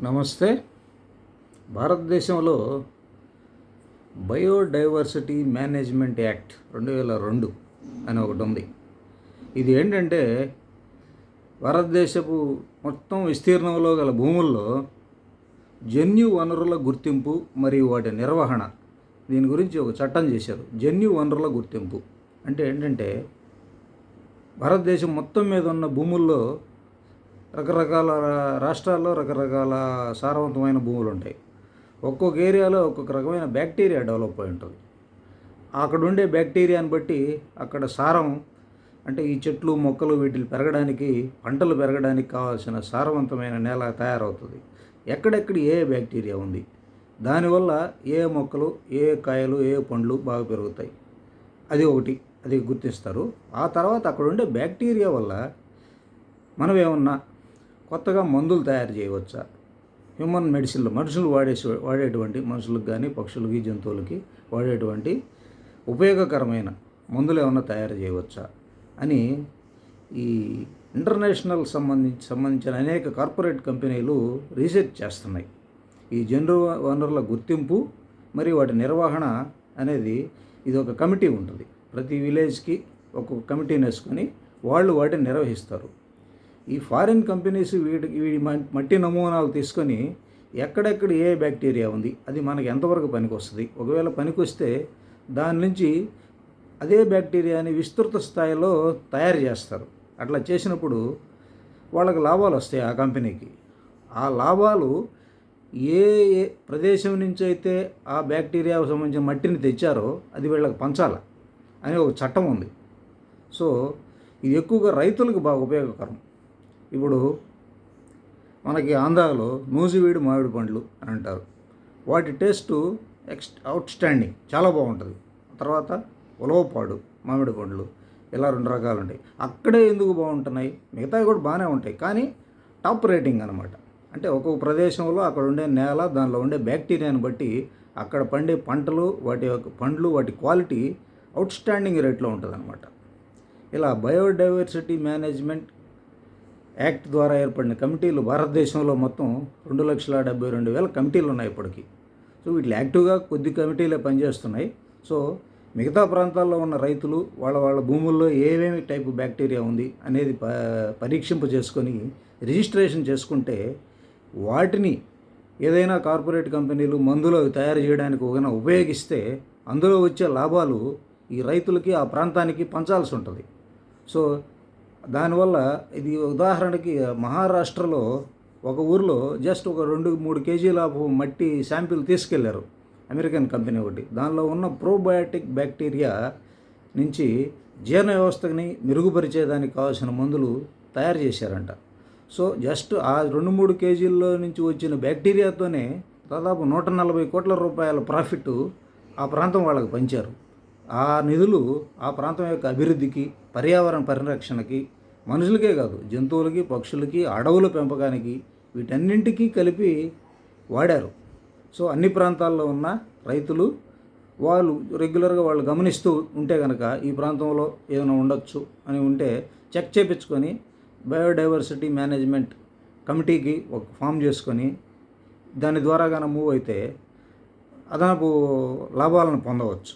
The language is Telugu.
నమస్తే. భారతదేశంలో బయోడైవర్సిటీ మేనేజ్మెంట్ యాక్ట్ 2002 అని ఒకటి ఉంది. ఇది ఏంటంటే భారతదేశపు మొత్తం విస్తీర్ణంలో గల భూముల్లో జన్యు వనరుల గుర్తింపు మరియు వాటి నిర్వహణ, దీని గురించి ఒక చట్టం చేశారు. జన్యు వనరుల గుర్తింపు అంటే ఏంటంటే భారతదేశం మొత్తం మీద ఉన్న భూముల్లో రకరకాల రాష్ట్రాల్లో రకరకాల సారవంతమైన భూములు ఉంటాయి. ఒక్కొక్క ఏరియాలో ఒక్కొక్క రకమైన బ్యాక్టీరియా డెవలప్ అయి ఉంటుంది. అక్కడ ఉండే బ్యాక్టీరియాని బట్టి అక్కడ సారం, అంటే ఈ చెట్లు మొక్కలు వీటిని పెరగడానికి, పంటలు పెరగడానికి కావాల్సిన సారవంతమైన నేల తయారవుతుంది. ఎక్కడెక్కడ ఏ బ్యాక్టీరియా ఉంది, దానివల్ల ఏ మొక్కలు, ఏ కాయలు, ఏ పండ్లు బాగా పెరుగుతాయి, అది గుర్తిస్తారు. ఆ తర్వాత అక్కడ ఉండే బ్యాక్టీరియా వల్ల మనం ఏమన్నా కొత్తగా మందులు తయారు చేయవచ్చా, హ్యూమన్ మెడిసిన్లు మనుషులు వాడేటువంటి మనుషులకు కానీ పక్షులకి జంతువులకి వాడేటువంటి ఉపయోగకరమైన మందులు ఏమన్నా తయారు చేయవచ్చా అని ఈ ఇంటర్నేషనల్ సంబంధించిన అనేక కార్పొరేట్ కంపెనీలు రీసెర్చ్ చేస్తున్నాయి. ఈ జన్యు వనరుల గుర్తింపు మరియు వాటి నిర్వహణ అనేది ఇది ఒక కమిటీ ఉంటుంది. ప్రతి విలేజ్కి ఒక్కొక్క కమిటీని వేసుకొని వాళ్ళు వాటిని నిర్వహిస్తారు. ఈ ఫారిన్ కంపెనీస్ వీడి మట్టి నమూనాలు తీసుకొని ఎక్కడెక్కడ ఏ బ్యాక్టీరియా ఉంది, అది మనకి ఎంతవరకు పనికి వస్తుంది, ఒకవేళ పనికి వస్తే దాని నుంచి అదే బ్యాక్టీరియాని విస్తృత స్థాయిలో తయారు చేస్తారు. అట్లా చేసినప్పుడు వాళ్ళకి లాభాలు వస్తాయి. ఆ కంపెనీకి ఆ లాభాలు ఏ ప్రదేశం నుంచి అయితే ఆ బ్యాక్టీరియాకు సంబంధించిన మట్టిని తెచ్చారో అది వీళ్ళకి పంచాలి అని ఒక చట్టం ఉంది. సో ఇది ఎక్కువగా రైతులకు బాగా ఉపయోగకరం. ఇప్పుడు మనకి ఆంధ్రాలో నూజివీడు మామిడి పండ్లు అని అంటారు. వాటి టేస్టు అవుట్ స్టాండింగ్, చాలా బాగుంటుంది. తర్వాత ఉలవపాడు మామిడి పండ్లు, ఇలా 2 రకాలు ఉంటాయి. అక్కడే ఎందుకు బాగుంటున్నాయి, మిగతావి కూడా బాగానే ఉంటాయి, కానీ టాప్ రేటింగ్ అనమాట. అంటే ఒక్కొక్క ప్రదేశంలో అక్కడ ఉండే నేల, దానిలో ఉండే బ్యాక్టీరియాని బట్టి అక్కడ పండే పంటలు, వాటి యొక్క పండ్లు, వాటి క్వాలిటీ అవుట్ స్టాండింగ్ రేట్లో ఉంటుంది అనమాట. ఇలా బయోడైవర్సిటీ మేనేజ్మెంట్ యాక్ట్ ద్వారా ఏర్పడిన కమిటీలు భారతదేశంలో మొత్తం 2,72,000 కమిటీలు ఉన్నాయి ఇప్పటికీ. సో వీటిలో యాక్టివ్గా కొద్ది కమిటీలే పనిచేస్తున్నాయి. సో మిగతా ప్రాంతాల్లో ఉన్న రైతులు వాళ్ళ భూముల్లో ఏమేమి టైపు బ్యాక్టీరియా ఉంది అనేది పరీక్షింప చేసుకొని రిజిస్ట్రేషన్ చేసుకుంటే వాటిని ఏదైనా కార్పొరేట్ కంపెనీలు మందులు తయారు చేయడానికి ఉపయోగిస్తే అందులో వచ్చే లాభాలు ఈ రైతులకి, ఆ ప్రాంతానికి పంచాల్సి ఉంటుంది. సో దానివల్ల ఇది ఉదాహరణకి మహారాష్ట్రలో ఒక ఊరిలో జస్ట్ ఒక 2-3 కేజీల మట్టి శాంపిల్ తీసుకెళ్లారు అమెరికన్ కంపెనీ ఒకటి. దానిలో ఉన్న ప్రోబయాటిక్ బ్యాక్టీరియా నుంచి జీర్ణ వ్యవస్థని మెరుగుపరిచేదానికి కావాల్సిన మందులు తయారు చేశారంట. సో జస్ట్ ఆ 2-3 కేజీల్లో నుంచి వచ్చిన బ్యాక్టీరియాతోనే దాదాపు 140 కోట్ల రూపాయల ప్రాఫిట్ ఆ ప్రాంతం వాళ్ళకి పంచారు. ఆ నిధులు ఆ ప్రాంతం యొక్క అభివృద్ధికి, పర్యావరణ పరిరక్షణకి, మనుషులకే కాదు జంతువులకి, పక్షులకి, అడవుల పెంపకానికి, వీటన్నింటికీ కలిపి వాడారు. సో అన్ని ప్రాంతాల్లో ఉన్న రైతులు వాళ్ళు రెగ్యులర్గా వాళ్ళు గమనిస్తూ ఉంటే కనుక ఈ ప్రాంతంలో ఏమైనా ఉండొచ్చు అని ఉంటే చెక్ చేయించుకొని బయోడైవర్సిటీ మేనేజ్మెంట్ కమిటీకి ఒక ఫామ్ చేసుకొని దాని ద్వారా మూవ్ అయితే అదనపు లాభాలను పొందవచ్చు.